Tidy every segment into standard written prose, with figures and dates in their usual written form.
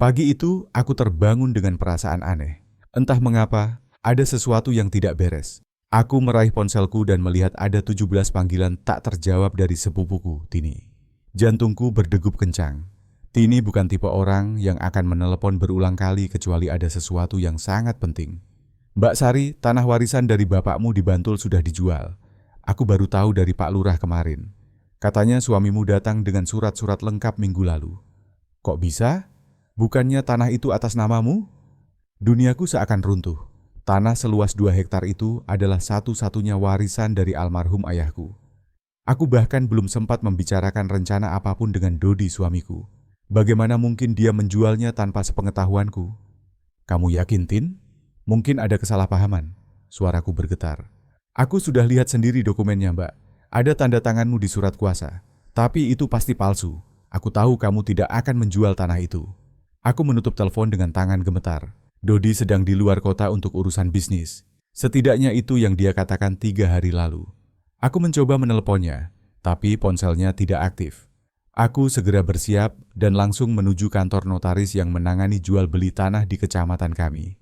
Pagi itu, aku terbangun dengan perasaan aneh. Entah mengapa, ada sesuatu yang tidak beres. Aku meraih ponselku dan melihat ada 17 panggilan tak terjawab dari sepupuku, Tini. Jantungku berdegup kencang. Tini bukan tipe orang yang akan menelepon berulang kali kecuali ada sesuatu yang sangat penting. Mbak Sari, tanah warisan dari bapakmu di Bantul sudah dijual. Aku baru tahu dari Pak Lurah kemarin. Katanya suamimu datang dengan surat-surat lengkap minggu lalu. Kok bisa? Bukannya tanah itu atas namamu? Duniaku seakan runtuh. Tanah seluas 2 hektar itu adalah satu-satunya warisan dari almarhum ayahku. Aku bahkan belum sempat membicarakan rencana apapun dengan Dodi suamiku. Bagaimana mungkin dia menjualnya tanpa sepengetahuanku? Kamu yakin, Tin? Mungkin ada kesalahpahaman. Suaraku bergetar. Aku sudah lihat sendiri dokumennya, Mbak. Ada tanda tanganmu di surat kuasa. Tapi itu pasti palsu. Aku tahu kamu tidak akan menjual tanah itu. Aku menutup telepon dengan tangan gemetar. Dodi sedang di luar kota untuk urusan bisnis. Setidaknya itu yang dia katakan 3 hari lalu. Aku mencoba menelponnya, tapi ponselnya tidak aktif. Aku segera bersiap dan langsung menuju kantor notaris yang menangani jual beli tanah di kecamatan kami.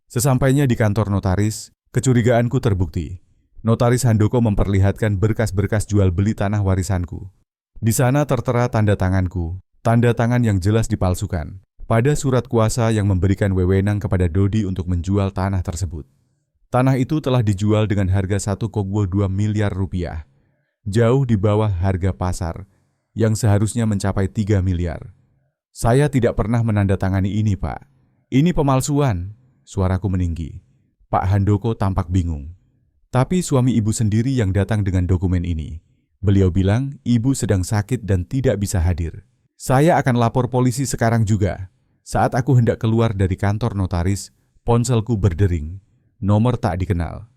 Sesampainya di kantor notaris, kecurigaanku terbukti. Notaris Handoko memperlihatkan berkas-berkas jual beli tanah warisanku. Di sana tertera tanda tanganku, tanda tangan yang jelas dipalsukan. Pada surat kuasa yang memberikan wewenang kepada Dodi untuk menjual tanah tersebut. Tanah itu telah dijual dengan harga 1,2 miliar rupiah, jauh di bawah harga pasar yang seharusnya mencapai 3 miliar. Saya tidak pernah menandatangani ini, Pak. Ini pemalsuan, suaraku meninggi. Pak Handoko tampak bingung. Tapi suami ibu sendiri yang datang dengan dokumen ini. Beliau bilang ibu sedang sakit dan tidak bisa hadir. Saya akan lapor polisi sekarang juga. Saat aku hendak keluar dari kantor notaris, ponselku berdering. Nomor tak dikenal.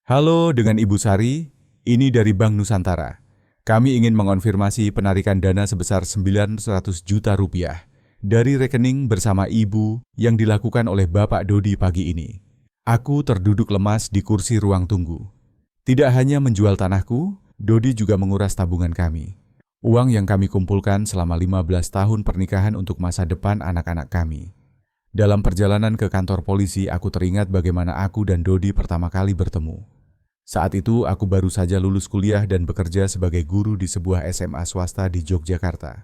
Halo, dengan Ibu Sari. Ini dari Bank Nusantara. Kami ingin mengonfirmasi penarikan dana sebesar 900 juta rupiah dari rekening bersama ibu yang dilakukan oleh Bapak Dodi pagi ini. Aku terduduk lemas di kursi ruang tunggu. Tidak hanya menjual tanahku, Dodi juga menguras tabungan kami. Uang yang kami kumpulkan selama 15 tahun pernikahan untuk masa depan anak-anak kami. Dalam perjalanan ke kantor polisi, aku teringat bagaimana aku dan Dodi pertama kali bertemu. Saat itu, aku baru saja lulus kuliah dan bekerja sebagai guru di sebuah SMA swasta di Yogyakarta.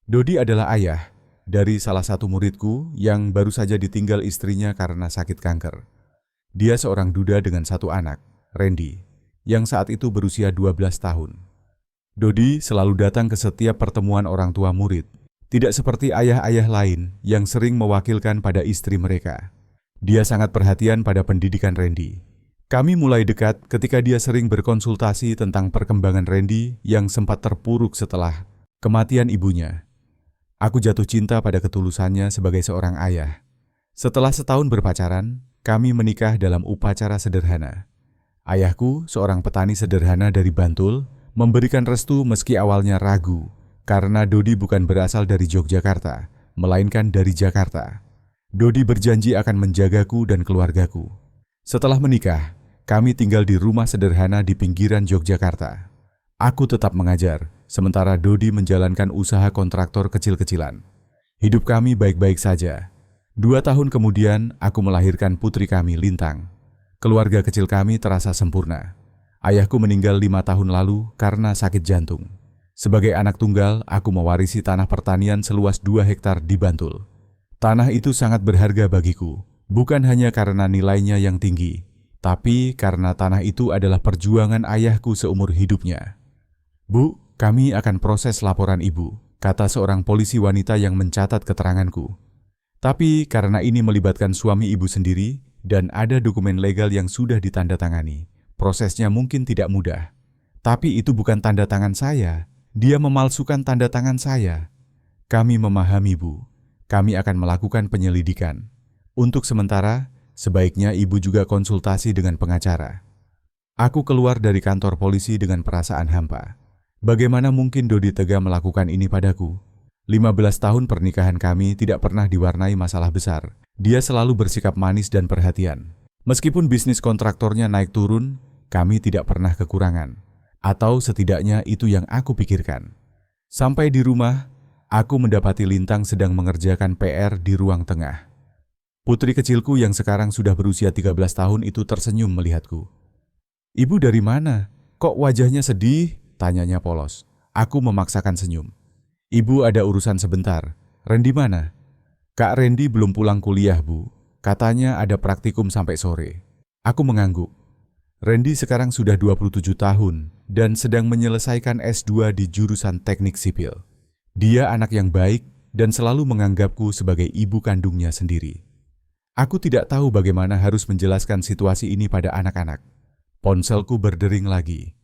Dodi adalah ayah dari salah satu muridku yang baru saja ditinggal istrinya karena sakit kanker. Dia seorang duda dengan 1 anak, Randy, yang saat itu berusia 12 tahun. Dodi selalu datang ke setiap pertemuan orang tua murid, tidak seperti ayah-ayah lain yang sering mewakilkan pada istri mereka. Dia sangat perhatian pada pendidikan Randy. Kami mulai dekat ketika dia sering berkonsultasi tentang perkembangan Randy yang sempat terpuruk setelah kematian ibunya. Aku jatuh cinta pada ketulusannya sebagai seorang ayah. Setelah setahun berpacaran, kami menikah dalam upacara sederhana. Ayahku, seorang petani sederhana dari Bantul, memberikan restu meski awalnya ragu, karena Dodi bukan berasal dari Yogyakarta, melainkan dari Jakarta. Dodi berjanji akan menjagaku dan keluargaku. Setelah menikah, kami tinggal di rumah sederhana di pinggiran Yogyakarta. Aku tetap mengajar, sementara Dodi menjalankan usaha kontraktor kecil-kecilan. Hidup kami baik-baik saja. 2 tahun kemudian, aku melahirkan putri kami, Lintang. Keluarga kecil kami terasa sempurna. Ayahku meninggal 5 tahun lalu karena sakit jantung. Sebagai anak tunggal, aku mewarisi tanah pertanian seluas 2 hektar di Bantul. Tanah itu sangat berharga bagiku, bukan hanya karena nilainya yang tinggi, tapi karena tanah itu adalah perjuangan ayahku seumur hidupnya. Bu, kami akan proses laporan ibu, kata seorang polisi wanita yang mencatat keteranganku. Tapi karena ini melibatkan suami ibu sendiri dan ada dokumen legal yang sudah ditandatangani, prosesnya mungkin tidak mudah. Tapi itu bukan tanda tangan saya. Dia memalsukan tanda tangan saya. Kami memahami, Bu. Kami akan melakukan penyelidikan. Untuk sementara, sebaiknya ibu juga konsultasi dengan pengacara. Aku keluar dari kantor polisi dengan perasaan hampa. Bagaimana mungkin Dodi tega melakukan ini padaku? 15 tahun pernikahan kami tidak pernah diwarnai masalah besar. Dia selalu bersikap manis dan perhatian. Meskipun bisnis kontraktornya naik turun, kami tidak pernah kekurangan. Atau setidaknya itu yang aku pikirkan. Sampai di rumah, Aku mendapati Lintang sedang mengerjakan PR di ruang tengah. Putri kecilku yang sekarang sudah berusia 13 tahun itu tersenyum melihatku. "Ibu dari mana? Kok wajahnya sedih?" tanyanya polos. Aku memaksakan senyum. "Ibu ada urusan sebentar. Randy mana?" "Kak Randy belum pulang kuliah, Bu. Katanya ada praktikum sampai sore." Aku mengangguk. Randy sekarang sudah 27 tahun dan sedang menyelesaikan S2 di jurusan teknik sipil. Dia anak yang baik dan selalu menganggapku sebagai ibu kandungnya sendiri. Aku tidak tahu bagaimana harus menjelaskan situasi ini pada anak-anak. Ponselku berdering lagi.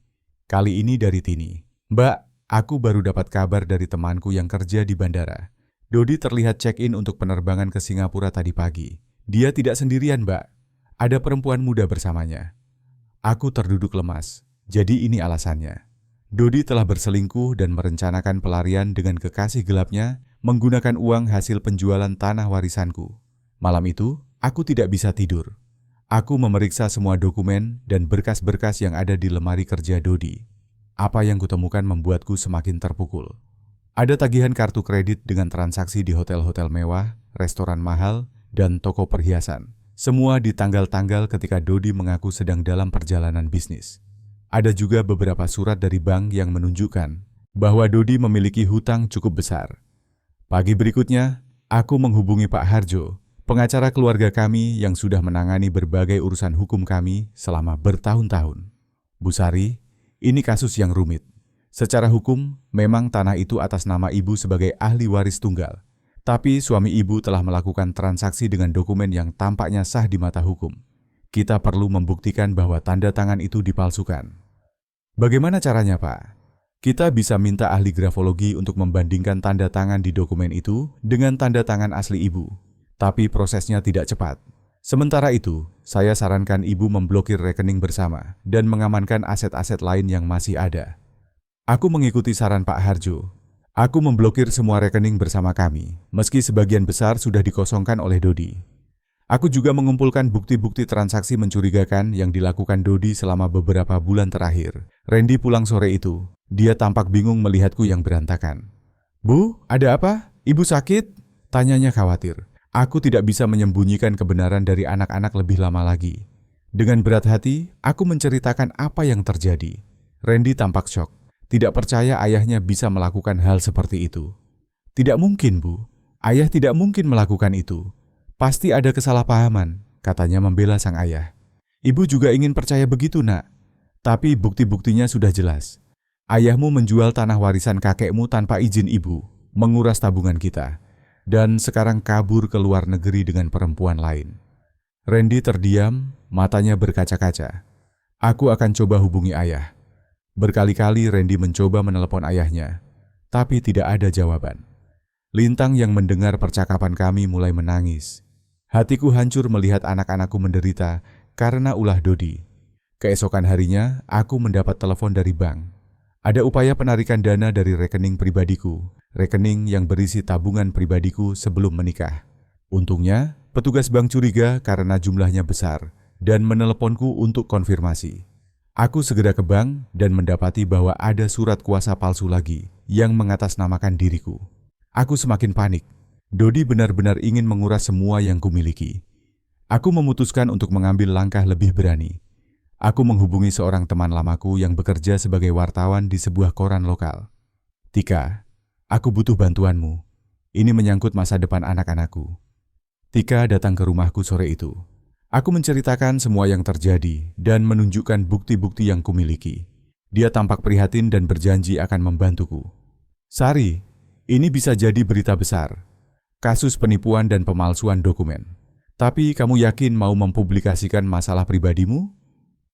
Kali ini dari Tini. "Mbak, aku baru dapat kabar dari temanku yang kerja di bandara. Dodi terlihat check-in untuk penerbangan ke Singapura tadi pagi. Dia tidak sendirian, Mbak. Ada perempuan muda bersamanya." Aku terduduk lemas. Jadi ini alasannya. Dodi telah berselingkuh dan merencanakan pelarian dengan kekasih gelapnya menggunakan uang hasil penjualan tanah warisanku. Malam itu, aku tidak bisa tidur. Aku memeriksa semua dokumen dan berkas-berkas yang ada di lemari kerja Dodi. Apa yang kutemukan membuatku semakin terpukul. Ada tagihan kartu kredit dengan transaksi di hotel-hotel mewah, restoran mahal, dan toko perhiasan. Semua di tanggal-tanggal ketika Dodi mengaku sedang dalam perjalanan bisnis. Ada juga beberapa surat dari bank yang menunjukkan bahwa Dodi memiliki hutang cukup besar. Pagi berikutnya, aku menghubungi Pak Harjo, pengacara keluarga kami yang sudah menangani berbagai urusan hukum kami selama bertahun-tahun. "Bu Sari, ini kasus yang rumit. Secara hukum, memang tanah itu atas nama ibu sebagai ahli waris tunggal. Tapi suami ibu telah melakukan transaksi dengan dokumen yang tampaknya sah di mata hukum. Kita perlu membuktikan bahwa tanda tangan itu dipalsukan." "Bagaimana caranya, Pak?" "Kita bisa minta ahli grafologi untuk membandingkan tanda tangan di dokumen itu dengan tanda tangan asli ibu. Tapi prosesnya tidak cepat. Sementara itu, saya sarankan ibu memblokir rekening bersama dan mengamankan aset-aset lain yang masih ada." Aku mengikuti saran Pak Harjo. Aku memblokir semua rekening bersama kami, meski sebagian besar sudah dikosongkan oleh Dodi. Aku juga mengumpulkan bukti-bukti transaksi mencurigakan yang dilakukan Dodi selama beberapa bulan terakhir. Randy pulang sore itu. Dia tampak bingung melihatku yang berantakan. "Bu, ada apa? Ibu sakit?" tanyanya khawatir. Aku tidak bisa menyembunyikan kebenaran dari anak-anak lebih lama lagi. Dengan berat hati, aku menceritakan apa yang terjadi. Randy tampak syok. Tidak percaya ayahnya bisa melakukan hal seperti itu. "Tidak mungkin, Bu. Ayah tidak mungkin melakukan itu. Pasti ada kesalahpahaman," katanya membela sang ayah. "Ibu juga ingin percaya begitu, Nak. Tapi bukti-buktinya sudah jelas. Ayahmu menjual tanah warisan kakekmu tanpa izin ibu, menguras tabungan kita, dan sekarang kabur ke luar negeri dengan perempuan lain." Randy terdiam, matanya berkaca-kaca. Aku akan coba hubungi ayah. Berkali-kali Randy mencoba menelepon ayahnya, tapi tidak ada jawaban. Lintang yang mendengar percakapan kami mulai menangis. Hatiku hancur melihat anak-anakku menderita karena ulah Dodi. Keesokan harinya, aku mendapat telepon dari bank. Ada upaya penarikan dana dari rekening pribadiku, rekening yang berisi tabungan pribadiku sebelum menikah. Untungnya, petugas bank curiga karena jumlahnya besar dan meneleponku untuk konfirmasi. Aku segera ke bank dan mendapati bahwa ada surat kuasa palsu lagi yang mengatasnamakan diriku. Aku semakin panik. Dodi benar-benar ingin menguras semua yang kumiliki. Aku memutuskan untuk mengambil langkah lebih berani. Aku menghubungi seorang teman lamaku yang bekerja sebagai wartawan di sebuah koran lokal. "Tika, aku butuh bantuanmu. Ini menyangkut masa depan anak-anakku." Tika datang ke rumahku sore itu. Aku menceritakan semua yang terjadi dan menunjukkan bukti-bukti yang kumiliki. Dia tampak prihatin dan berjanji akan membantuku. "Sari, ini bisa jadi berita besar. Kasus penipuan dan pemalsuan dokumen. Tapi kamu yakin mau mempublikasikan masalah pribadimu?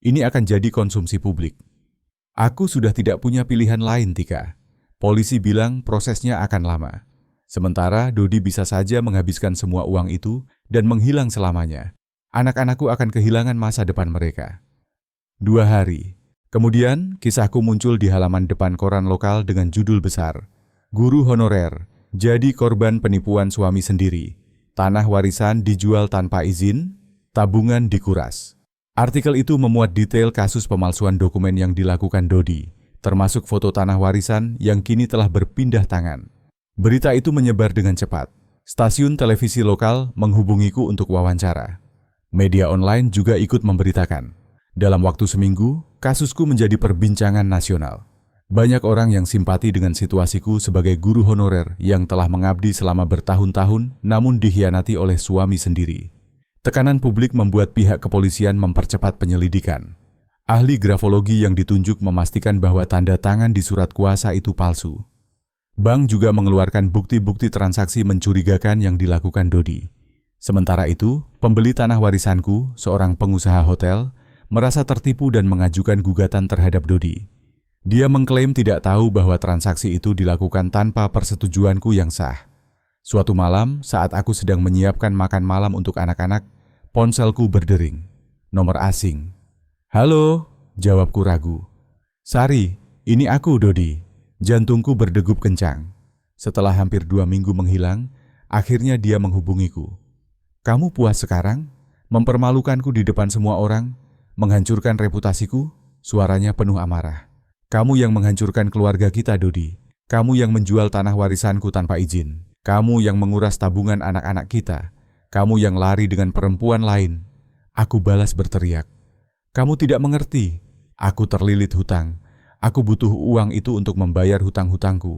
Ini akan jadi konsumsi publik." "Aku sudah tidak punya pilihan lain, Tika. Polisi bilang prosesnya akan lama. Sementara Dodi bisa saja menghabiskan semua uang itu dan menghilang selamanya. Anak-anakku akan kehilangan masa depan mereka." 2 hari. Kemudian, kisahku muncul di halaman depan koran lokal dengan judul besar, "Guru honorer jadi korban penipuan suami sendiri. Tanah warisan dijual tanpa izin, tabungan dikuras." Artikel itu memuat detail kasus pemalsuan dokumen yang dilakukan Dodi, termasuk foto tanah warisan yang kini telah berpindah tangan. Berita itu menyebar dengan cepat. Stasiun televisi lokal menghubungiku untuk wawancara. Media online juga ikut memberitakan. Dalam waktu seminggu, kasusku menjadi perbincangan nasional. Banyak orang yang simpati dengan situasiku sebagai guru honorer yang telah mengabdi selama bertahun-tahun namun dikhianati oleh suami sendiri. Tekanan publik membuat pihak kepolisian mempercepat penyelidikan. Ahli grafologi yang ditunjuk memastikan bahwa tanda tangan di surat kuasa itu palsu. Bank juga mengeluarkan bukti-bukti transaksi mencurigakan yang dilakukan Dodi. Sementara itu, pembeli tanah warisanku, seorang pengusaha hotel, merasa tertipu dan mengajukan gugatan terhadap Dodi. Dia mengklaim tidak tahu bahwa transaksi itu dilakukan tanpa persetujuanku yang sah. Suatu malam, saat aku sedang menyiapkan makan malam untuk anak-anak, ponselku berdering. Nomor asing. "Halo," jawabku ragu. "Sari, ini aku, Dodi." Jantungku berdegup kencang. Setelah hampir 2 minggu menghilang, akhirnya dia menghubungiku. "Kamu puas sekarang? Mempermalukanku di depan semua orang? Menghancurkan reputasiku?" Suaranya penuh amarah. "Kamu yang menghancurkan keluarga kita, Dodi. Kamu yang menjual tanah warisanku tanpa izin. Kamu yang menguras tabungan anak-anak kita. Kamu yang lari dengan perempuan lain." Aku balas berteriak. "Kamu tidak mengerti. Aku terlilit hutang. Aku butuh uang itu untuk membayar hutang-hutangku.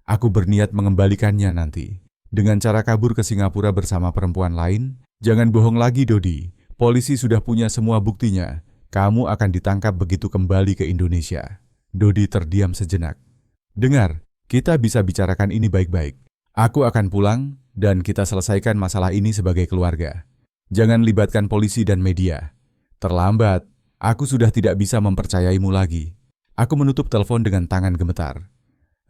Aku berniat mengembalikannya nanti. Dengan cara kabur ke Singapura bersama perempuan lain? Jangan bohong lagi, Dodi. Polisi sudah punya semua buktinya. Kamu akan ditangkap begitu kembali ke Indonesia." Dodi terdiam sejenak. "Dengar, kita bisa bicarakan ini baik-baik. Aku akan pulang dan kita selesaikan masalah ini sebagai keluarga. Jangan libatkan polisi dan media. Terlambat, aku sudah tidak bisa mempercayaimu lagi." Aku menutup telepon dengan tangan gemetar.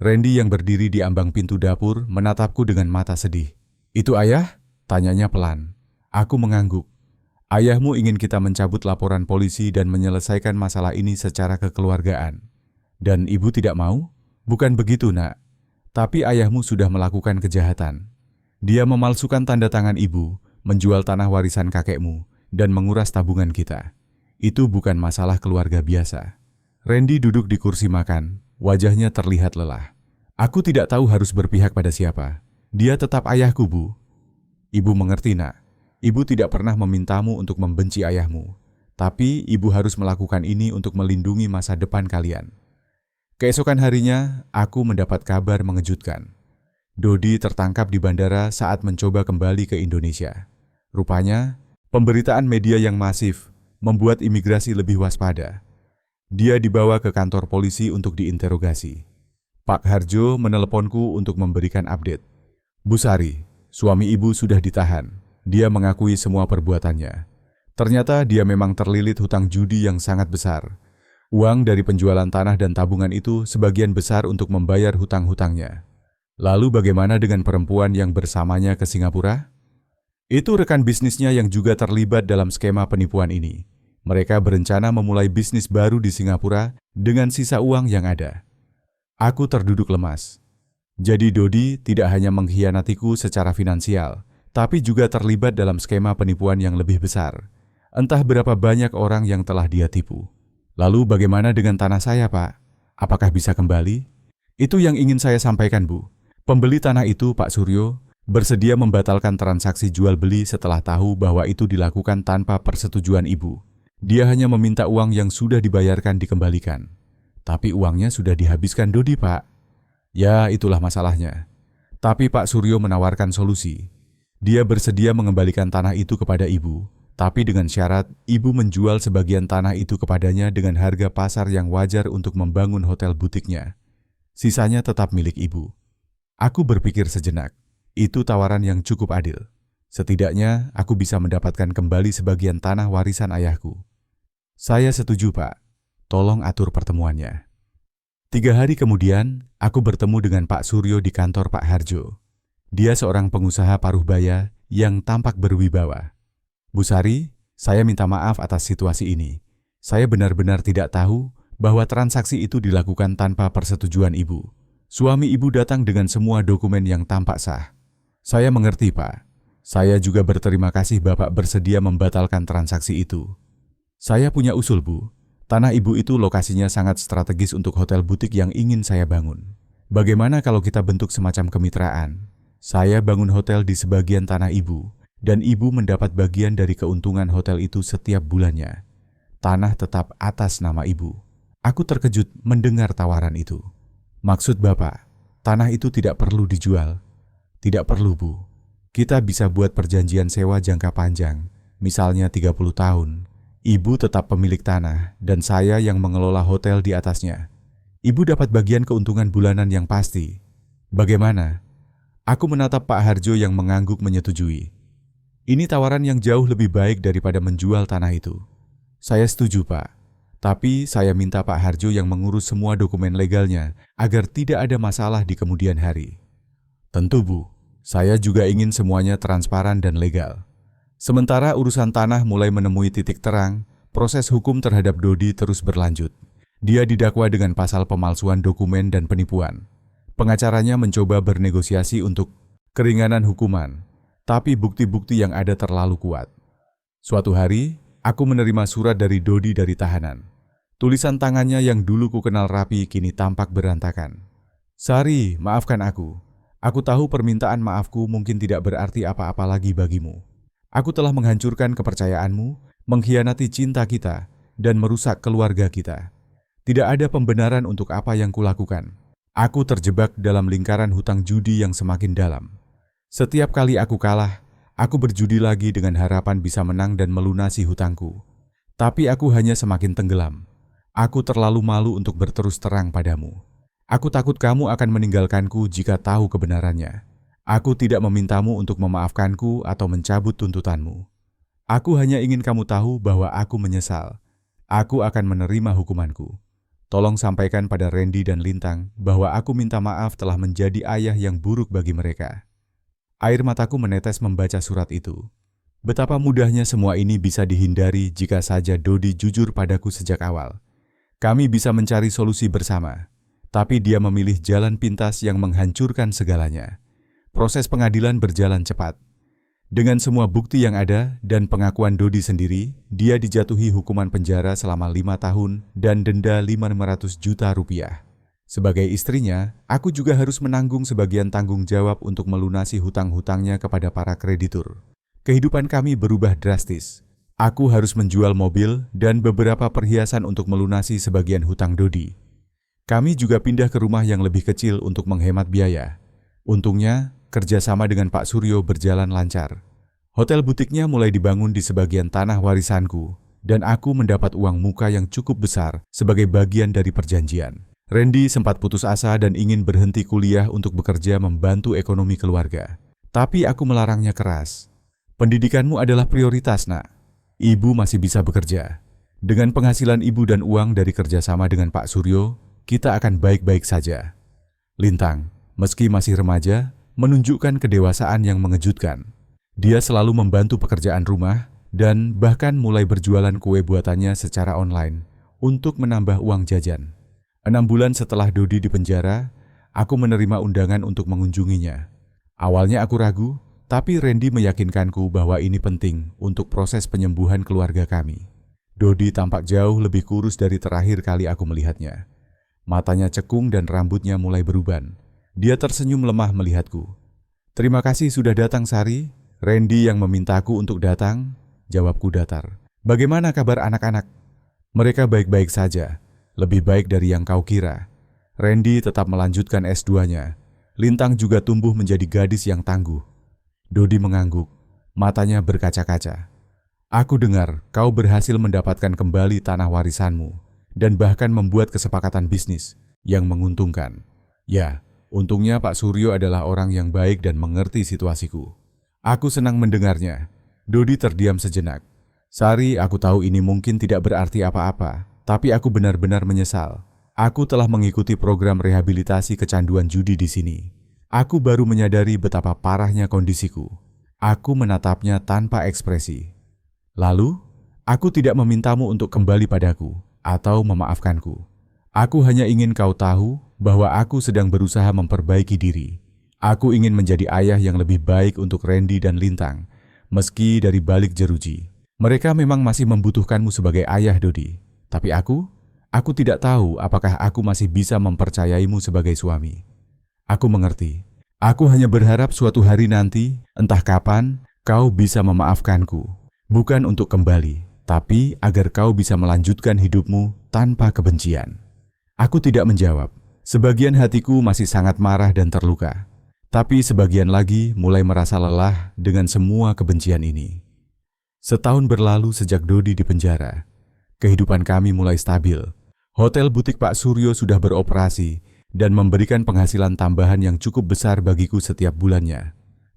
Randy yang berdiri di ambang pintu dapur menatapku dengan mata sedih. "Itu ayah?" tanyanya pelan. Aku mengangguk. "Ayahmu ingin kita mencabut laporan polisi dan menyelesaikan masalah ini secara kekeluargaan. Dan ibu tidak mau?" "Bukan begitu, Nak. Tapi ayahmu sudah melakukan kejahatan. Dia memalsukan tanda tangan ibu, menjual tanah warisan kakekmu, dan menguras tabungan kita. Itu bukan masalah keluarga biasa." Randy duduk di kursi makan, wajahnya terlihat lelah. "Aku tidak tahu harus berpihak pada siapa. Dia tetap ayahku, Bu." "Ibu mengerti, Nak. Ibu tidak pernah memintamu untuk membenci ayahmu. Tapi ibu harus melakukan ini untuk melindungi masa depan kalian." Keesokan harinya, aku mendapat kabar mengejutkan. Dodi tertangkap di bandara saat mencoba kembali ke Indonesia. Rupanya, pemberitaan media yang masif membuat imigrasi lebih waspada. Dia dibawa ke kantor polisi untuk diinterogasi. Pak Harjo meneleponku untuk memberikan update. "Bu Sari, suami ibu sudah ditahan. Dia mengakui semua perbuatannya. Ternyata dia memang terlilit hutang judi yang sangat besar. Uang dari penjualan tanah dan tabungan itu sebagian besar untuk membayar hutang-hutangnya. Lalu bagaimana dengan perempuan yang bersamanya ke Singapura? Itu rekan bisnisnya yang juga terlibat dalam skema penipuan ini. Mereka berencana memulai bisnis baru di Singapura dengan sisa uang yang ada." Aku terduduk lemas. Jadi Dodi tidak hanya mengkhianatiku secara finansial, tapi juga terlibat dalam skema penipuan yang lebih besar. Entah berapa banyak orang yang telah dia tipu. "Lalu bagaimana dengan tanah saya, Pak? Apakah bisa kembali?" "Itu yang ingin saya sampaikan, Bu. Pembeli tanah itu, Pak Suryo, bersedia membatalkan transaksi jual beli setelah tahu bahwa itu dilakukan tanpa persetujuan Ibu. Dia hanya meminta uang yang sudah dibayarkan dikembalikan. Tapi uangnya sudah dihabiskan Dodi, Pak." "Ya, itulah masalahnya. Tapi Pak Suryo menawarkan solusi. Dia bersedia mengembalikan tanah itu kepada ibu, tapi dengan syarat ibu menjual sebagian tanah itu kepadanya dengan harga pasar yang wajar untuk membangun hotel butiknya. Sisanya tetap milik ibu." Aku berpikir sejenak. Itu tawaran yang cukup adil. Setidaknya aku bisa mendapatkan kembali sebagian tanah warisan ayahku. "Saya setuju, Pak. Tolong atur pertemuannya." 3 hari kemudian, aku bertemu dengan Pak Suryo di kantor Pak Harjo. Dia seorang pengusaha paruh baya yang tampak berwibawa. "Bu Sari, saya minta maaf atas situasi ini. Saya benar-benar tidak tahu bahwa transaksi itu dilakukan tanpa persetujuan Ibu. Suami Ibu datang dengan semua dokumen yang tampak sah. Saya mengerti, Pak. Saya juga berterima kasih Bapak bersedia membatalkan transaksi itu. Saya punya usul, Bu. Tanah Ibu itu lokasinya sangat strategis untuk hotel butik yang ingin saya bangun. Bagaimana kalau kita bentuk semacam kemitraan? Saya bangun hotel di sebagian tanah ibu, dan ibu mendapat bagian dari keuntungan hotel itu setiap bulannya. Tanah tetap atas nama ibu. Aku terkejut mendengar tawaran itu. Maksud Bapak, tanah itu tidak perlu dijual? Tidak perlu, Bu. Kita bisa buat perjanjian sewa jangka panjang, misalnya 30 tahun. Ibu tetap pemilik tanah, dan saya yang mengelola hotel di atasnya. Ibu dapat bagian keuntungan bulanan yang pasti. Bagaimana? Aku menatap Pak Harjo yang mengangguk menyetujui. Ini tawaran yang jauh lebih baik daripada menjual tanah itu. Saya setuju, Pak. Tapi saya minta Pak Harjo yang mengurus semua dokumen legalnya agar tidak ada masalah di kemudian hari. Tentu, Bu. Saya juga ingin semuanya transparan dan legal. Sementara urusan tanah mulai menemui titik terang, proses hukum terhadap Dodi terus berlanjut. Dia didakwa dengan pasal pemalsuan dokumen dan penipuan. Pengacaranya mencoba bernegosiasi untuk keringanan hukuman, tapi bukti-bukti yang ada terlalu kuat. Suatu hari, aku menerima surat dari Dodi dari tahanan. Tulisan tangannya yang dulu ku kenal rapi kini tampak berantakan. Sari, maafkan aku. Aku tahu permintaan maafku mungkin tidak berarti apa-apa lagi bagimu. Aku telah menghancurkan kepercayaanmu, mengkhianati cinta kita, dan merusak keluarga kita. Tidak ada pembenaran untuk apa yang kulakukan. Aku terjebak dalam lingkaran hutang judi yang semakin dalam. Setiap kali aku kalah, aku berjudi lagi dengan harapan bisa menang dan melunasi hutangku. Tapi aku hanya semakin tenggelam. Aku terlalu malu untuk berterus terang padamu. Aku takut kamu akan meninggalkanku jika tahu kebenarannya. Aku tidak memintamu untuk memaafkanku atau mencabut tuntutanmu. Aku hanya ingin kamu tahu bahwa aku menyesal. Aku akan menerima hukumanku. Tolong sampaikan pada Randy dan Lintang bahwa aku minta maaf telah menjadi ayah yang buruk bagi mereka. Air mataku menetes membaca surat itu. Betapa mudahnya semua ini bisa dihindari jika saja Dodi jujur padaku sejak awal. Kami bisa mencari solusi bersama, tapi dia memilih jalan pintas yang menghancurkan segalanya. Proses pengadilan berjalan cepat. Dengan semua bukti yang ada dan pengakuan Dodi sendiri, dia dijatuhi hukuman penjara selama 5 tahun dan denda 500 juta rupiah. Sebagai istrinya, aku juga harus menanggung sebagian tanggung jawab untuk melunasi hutang-hutangnya kepada para kreditur. Kehidupan kami berubah drastis. Aku harus menjual mobil dan beberapa perhiasan untuk melunasi sebagian hutang Dodi. Kami juga pindah ke rumah yang lebih kecil untuk menghemat biaya. Untungnya, kerjasama dengan Pak Suryo berjalan lancar. Hotel butiknya mulai dibangun di sebagian tanah warisanku, dan aku mendapat uang muka yang cukup besar sebagai bagian dari perjanjian. Randy sempat putus asa dan ingin berhenti kuliah untuk bekerja membantu ekonomi keluarga. Tapi aku melarangnya keras. Pendidikanmu adalah prioritas, nak. Ibu masih bisa bekerja. Dengan penghasilan ibu dan uang dari kerjasama dengan Pak Suryo, kita akan baik-baik saja. Lintang, meski masih remaja, menunjukkan kedewasaan yang mengejutkan. Dia selalu membantu pekerjaan rumah dan bahkan mulai berjualan kue buatannya secara online untuk menambah uang jajan. 6 bulan setelah Dodi dipenjara, aku menerima undangan untuk mengunjunginya. Awalnya aku ragu, tapi Randy meyakinkanku bahwa ini penting untuk proses penyembuhan keluarga kami. Dodi tampak jauh lebih kurus dari terakhir kali aku melihatnya. Matanya cekung dan rambutnya mulai beruban. Dia tersenyum lemah melihatku. Terima kasih sudah datang, Sari. Randy yang memintaku untuk datang, jawabku datar. Bagaimana kabar anak-anak? Mereka baik-baik saja, lebih baik dari yang kau kira. Randy tetap melanjutkan S2-nya. Lintang juga tumbuh menjadi gadis yang tangguh. Dodi mengangguk, matanya berkaca-kaca. Aku dengar kau berhasil mendapatkan kembali tanah warisanmu dan bahkan membuat kesepakatan bisnis yang menguntungkan. Ya, untungnya Pak Suryo adalah orang yang baik dan mengerti situasiku. Aku senang mendengarnya. Dodi terdiam sejenak. Sari, aku tahu ini mungkin tidak berarti apa-apa, tapi aku benar-benar menyesal. Aku telah mengikuti program rehabilitasi kecanduan judi di sini. Aku baru menyadari betapa parahnya kondisiku. Aku menatapnya tanpa ekspresi. Lalu, aku tidak memintamu untuk kembali padaku atau memaafkanku. Aku hanya ingin kau tahu bahwa aku sedang berusaha memperbaiki diri. Aku ingin menjadi ayah yang lebih baik untuk Randy dan Lintang, meski dari balik jeruji. Mereka memang masih membutuhkanmu sebagai ayah, Dodi. Tapi aku tidak tahu apakah aku masih bisa mempercayaimu sebagai suami. Aku mengerti. Aku hanya berharap suatu hari nanti, entah kapan, kau bisa memaafkanku. Bukan untuk kembali, tapi agar kau bisa melanjutkan hidupmu tanpa kebencian. Aku tidak menjawab. Sebagian hatiku masih sangat marah dan terluka. Tapi sebagian lagi mulai merasa lelah dengan semua kebencian ini. Setahun berlalu sejak Dodi di penjara. Kehidupan kami mulai stabil. Hotel butik Pak Suryo sudah beroperasi dan memberikan penghasilan tambahan yang cukup besar bagiku setiap bulannya.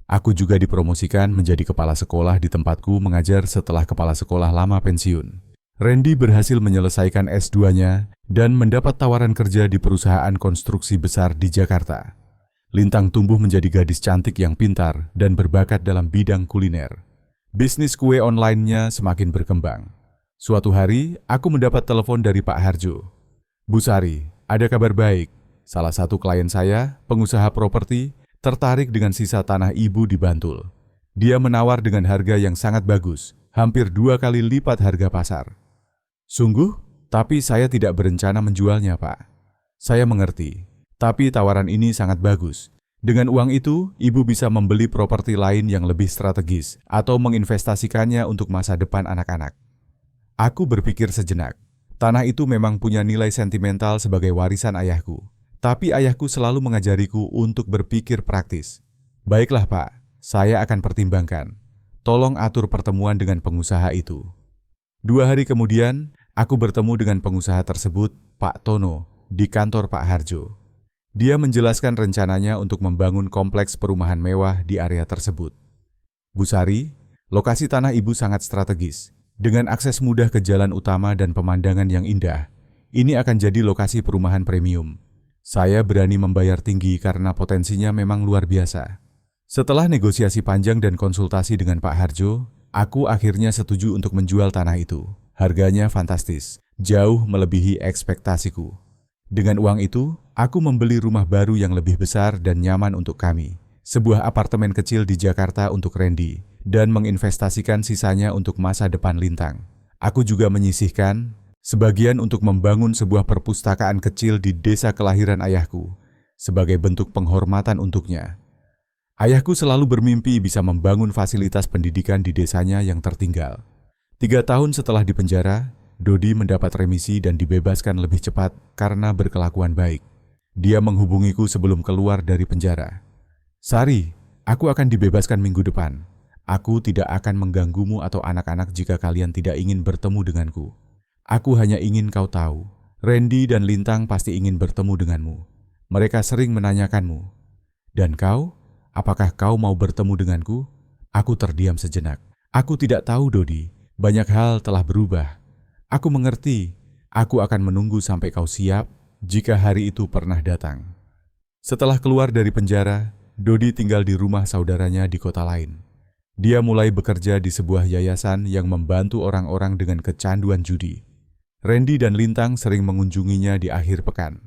Aku juga dipromosikan menjadi kepala sekolah di tempatku mengajar setelah kepala sekolah lama pensiun. Randy berhasil menyelesaikan S2-nya dan mendapat tawaran kerja di perusahaan konstruksi besar di Jakarta. Lintang tumbuh menjadi gadis cantik yang pintar dan berbakat dalam bidang kuliner. Bisnis kue online-nya semakin berkembang. Suatu hari, aku mendapat telepon dari Pak Harjo. Bu Sari, ada kabar baik. Salah satu klien saya, pengusaha properti, tertarik dengan sisa tanah ibu di Bantul. Dia menawar dengan harga yang sangat bagus, hampir 2 kali lipat harga pasar. Sungguh? Tapi saya tidak berencana menjualnya, Pak. Saya mengerti, tapi tawaran ini sangat bagus. Dengan uang itu, ibu bisa membeli properti lain yang lebih strategis atau menginvestasikannya untuk masa depan anak-anak. Aku berpikir sejenak. Tanah itu memang punya nilai sentimental sebagai warisan ayahku. Tapi ayahku selalu mengajariku untuk berpikir praktis. Baiklah, Pak, saya akan pertimbangkan. Tolong atur pertemuan dengan pengusaha itu. 2 hari kemudian, aku bertemu dengan pengusaha tersebut, Pak Tono, di kantor Pak Harjo. Dia menjelaskan rencananya untuk membangun kompleks perumahan mewah di area tersebut. Bu Sari, lokasi tanah ibu sangat strategis. Dengan akses mudah ke jalan utama dan pemandangan yang indah, ini akan jadi lokasi perumahan premium. Saya berani membayar tinggi karena potensinya memang luar biasa. Setelah negosiasi panjang dan konsultasi dengan Pak Harjo, aku akhirnya setuju untuk menjual tanah itu. Harganya fantastis, jauh melebihi ekspektasiku. Dengan uang itu, aku membeli rumah baru yang lebih besar dan nyaman untuk kami. Sebuah apartemen kecil di Jakarta untuk Randy, dan menginvestasikan sisanya untuk masa depan Lintang. Aku juga menyisihkan sebagian untuk membangun sebuah perpustakaan kecil di desa kelahiran ayahku, sebagai bentuk penghormatan untuknya. Ayahku selalu bermimpi bisa membangun fasilitas pendidikan di desanya yang tertinggal. 3 tahun setelah dipenjara, Dodi mendapat remisi dan dibebaskan lebih cepat karena berkelakuan baik. Dia menghubungiku sebelum keluar dari penjara. Sari, aku akan dibebaskan minggu depan. Aku tidak akan mengganggumu atau anak-anak jika kalian tidak ingin bertemu denganku. Aku hanya ingin kau tahu, Randy dan Lintang pasti ingin bertemu denganmu. Mereka sering menanyakanmu. Dan kau, apakah kau mau bertemu denganku? Aku terdiam sejenak. Aku tidak tahu, Dodi. Banyak hal telah berubah. Aku mengerti, aku akan menunggu sampai kau siap jika hari itu pernah datang. Setelah keluar dari penjara, Dodi tinggal di rumah saudaranya di kota lain. Dia mulai bekerja di sebuah yayasan yang membantu orang-orang dengan kecanduan judi. Randy dan Lintang sering mengunjunginya di akhir pekan.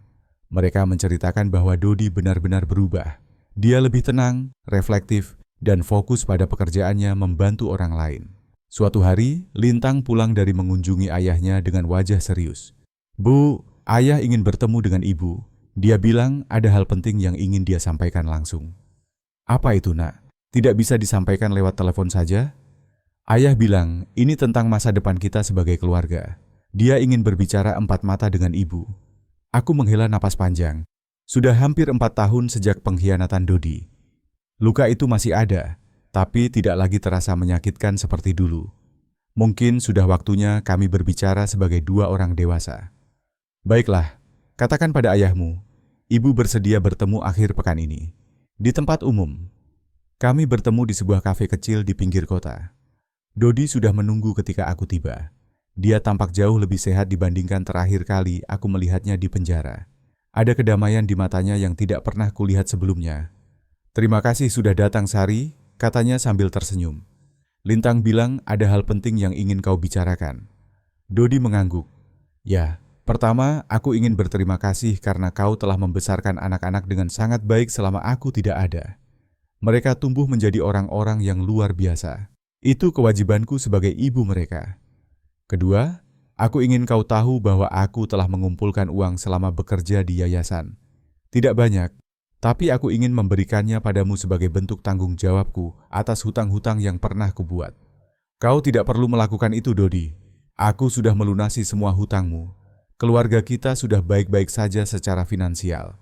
Mereka menceritakan bahwa Dodi benar-benar berubah. Dia lebih tenang, reflektif, dan fokus pada pekerjaannya membantu orang lain. Suatu hari, Lintang pulang dari mengunjungi ayahnya dengan wajah serius. Bu, ayah ingin bertemu dengan ibu. Dia bilang ada hal penting yang ingin dia sampaikan langsung. Apa itu, Nak? Tidak bisa disampaikan lewat telepon saja? Ayah bilang, ini tentang masa depan kita sebagai keluarga. Dia ingin berbicara 4 mata dengan ibu. Aku menghela napas panjang. Sudah hampir 4 tahun sejak pengkhianatan Dodi. Luka itu masih ada, tapi tidak lagi terasa menyakitkan seperti dulu. Mungkin sudah waktunya kami berbicara sebagai 2 orang dewasa. Baiklah, katakan pada ayahmu, ibu bersedia bertemu akhir pekan ini. Di tempat umum. Kami bertemu di sebuah kafe kecil di pinggir kota. Dodi sudah menunggu ketika aku tiba. Dia tampak jauh lebih sehat dibandingkan terakhir kali aku melihatnya di penjara. Ada kedamaian di matanya yang tidak pernah kulihat sebelumnya. Terima kasih sudah datang, Sari, katanya sambil tersenyum. Lintang bilang ada hal penting yang ingin kau bicarakan. Dodi mengangguk. Ya, pertama aku ingin berterima kasih karena kau telah membesarkan anak-anak dengan sangat baik selama aku tidak ada. Mereka tumbuh menjadi orang-orang yang luar biasa. Itu kewajibanku sebagai ibu mereka. Kedua, aku ingin kau tahu bahwa aku telah mengumpulkan uang selama bekerja di yayasan. Tidak banyak, Tapi aku ingin memberikannya padamu sebagai bentuk tanggung jawabku atas hutang-hutang yang pernah kubuat. Kau tidak perlu melakukan itu, Dodi. Aku sudah melunasi semua hutangmu. Keluarga kita sudah baik-baik saja secara finansial.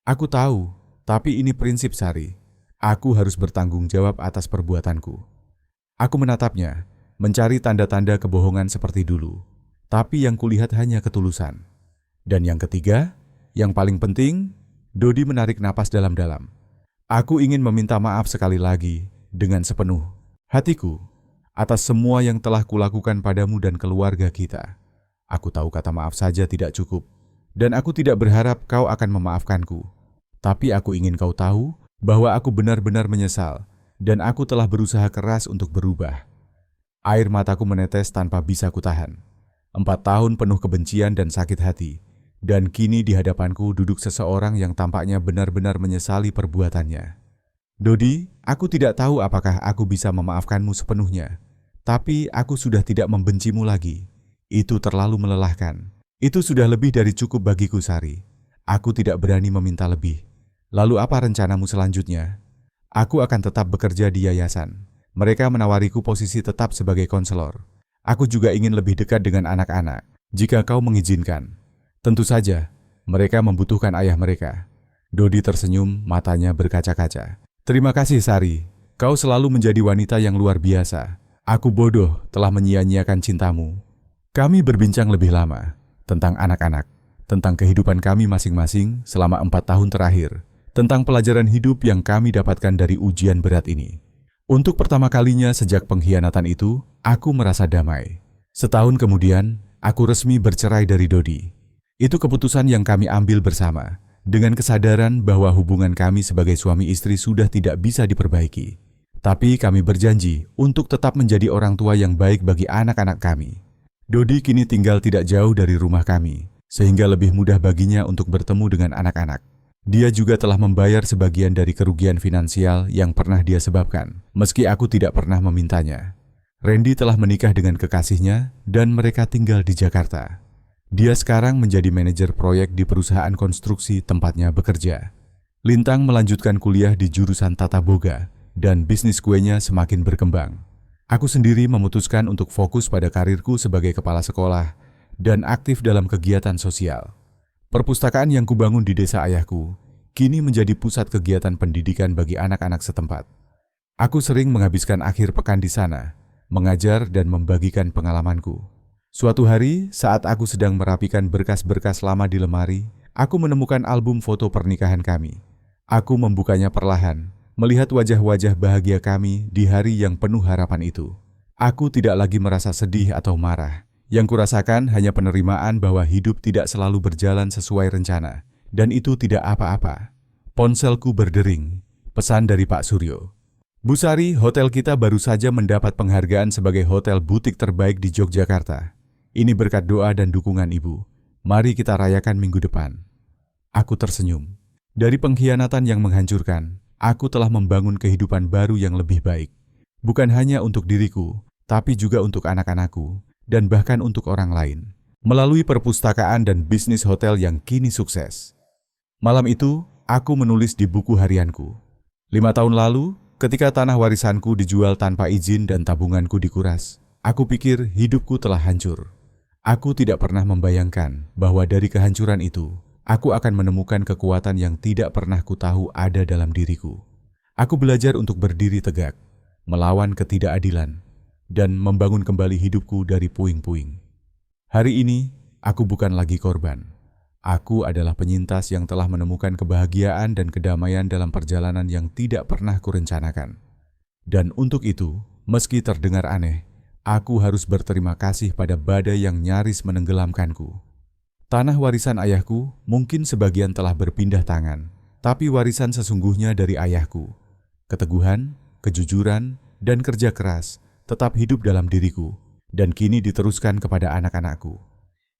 Aku tahu, tapi ini prinsip, Sari. Aku harus bertanggung jawab atas perbuatanku. Aku menatapnya, mencari tanda-tanda kebohongan seperti dulu. Tapi yang kulihat hanya ketulusan. Dan yang ketiga, yang paling penting, Dodi menarik napas dalam-dalam. Aku ingin meminta maaf sekali lagi dengan sepenuh hatiku atas semua yang telah kulakukan padamu dan keluarga kita. Aku tahu kata maaf saja tidak cukup, dan aku tidak berharap kau akan memaafkanku. Tapi aku ingin kau tahu bahwa aku benar-benar menyesal, dan aku telah berusaha keras untuk berubah. Air mataku menetes tanpa bisa kutahan. 4 tahun penuh kebencian dan sakit hati. Dan kini di hadapanku duduk seseorang yang tampaknya benar-benar menyesali perbuatannya. Dodi, aku tidak tahu apakah aku bisa memaafkanmu sepenuhnya. Tapi aku sudah tidak membencimu lagi. Itu terlalu melelahkan. Itu sudah lebih dari cukup bagiku, Sari. Aku tidak berani meminta lebih. Lalu apa rencanamu selanjutnya? Aku akan tetap bekerja di yayasan. Mereka menawariku posisi tetap sebagai konselor. Aku juga ingin lebih dekat dengan anak-anak, jika kau mengizinkan. Tentu saja, mereka membutuhkan ayah mereka. Dodi tersenyum, matanya berkaca-kaca. Terima kasih, Sari. Kau selalu menjadi wanita yang luar biasa. Aku bodoh telah menyia-nyiakan cintamu. Kami berbincang lebih lama tentang anak-anak, tentang kehidupan kami masing-masing selama 4 tahun terakhir, tentang pelajaran hidup yang kami dapatkan dari ujian berat ini. Untuk pertama kalinya sejak pengkhianatan itu, aku merasa damai. Setahun kemudian, aku resmi bercerai dari Dodi. Itu keputusan yang kami ambil bersama, dengan kesadaran bahwa hubungan kami sebagai suami istri sudah tidak bisa diperbaiki. Tapi kami berjanji untuk tetap menjadi orang tua yang baik bagi anak-anak kami. Dodi kini tinggal tidak jauh dari rumah kami, sehingga lebih mudah baginya untuk bertemu dengan anak-anak. Dia juga telah membayar sebagian dari kerugian finansial yang pernah dia sebabkan, meski aku tidak pernah memintanya. Randy telah menikah dengan kekasihnya dan mereka tinggal di Jakarta. Dia sekarang menjadi manajer proyek di perusahaan konstruksi tempatnya bekerja. Lintang melanjutkan kuliah di jurusan Tata Boga dan bisnis kuenya semakin berkembang. Aku sendiri memutuskan untuk fokus pada karirku sebagai kepala sekolah dan aktif dalam kegiatan sosial. Perpustakaan yang kubangun di desa ayahku kini menjadi pusat kegiatan pendidikan bagi anak-anak setempat. Aku sering menghabiskan akhir pekan di sana, mengajar dan membagikan pengalamanku. Suatu hari, saat aku sedang merapikan berkas-berkas lama di lemari, aku menemukan album foto pernikahan kami. Aku membukanya perlahan, melihat wajah-wajah bahagia kami di hari yang penuh harapan itu. Aku tidak lagi merasa sedih atau marah. Yang kurasakan hanya penerimaan bahwa hidup tidak selalu berjalan sesuai rencana, dan itu tidak apa-apa. Ponselku berdering, pesan dari Pak Suryo. Bu Sari, hotel kita baru saja mendapat penghargaan sebagai hotel butik terbaik di Yogyakarta. Ini berkat doa dan dukungan Ibu. Mari kita rayakan minggu depan. Aku tersenyum. Dari pengkhianatan yang menghancurkan, aku telah membangun kehidupan baru yang lebih baik. Bukan hanya untuk diriku, tapi juga untuk anak-anakku, dan bahkan untuk orang lain. Melalui perpustakaan dan bisnis hotel yang kini sukses. Malam itu, aku menulis di buku harianku. 5 tahun lalu, ketika tanah warisanku dijual tanpa izin dan tabunganku dikuras, aku pikir hidupku telah hancur. Aku tidak pernah membayangkan bahwa dari kehancuran itu, aku akan menemukan kekuatan yang tidak pernah kutahu ada dalam diriku. Aku belajar untuk berdiri tegak, melawan ketidakadilan, dan membangun kembali hidupku dari puing-puing. Hari ini, aku bukan lagi korban. Aku adalah penyintas yang telah menemukan kebahagiaan dan kedamaian dalam perjalanan yang tidak pernah kurencanakan. Dan untuk itu, meski terdengar aneh, aku harus berterima kasih pada badai yang nyaris menenggelamkanku. Tanah warisan ayahku mungkin sebagian telah berpindah tangan, tapi warisan sesungguhnya dari ayahku. Keteguhan, kejujuran, dan kerja keras tetap hidup dalam diriku, dan kini diteruskan kepada anak-anakku.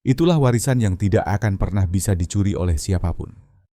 Itulah warisan yang tidak akan pernah bisa dicuri oleh siapapun.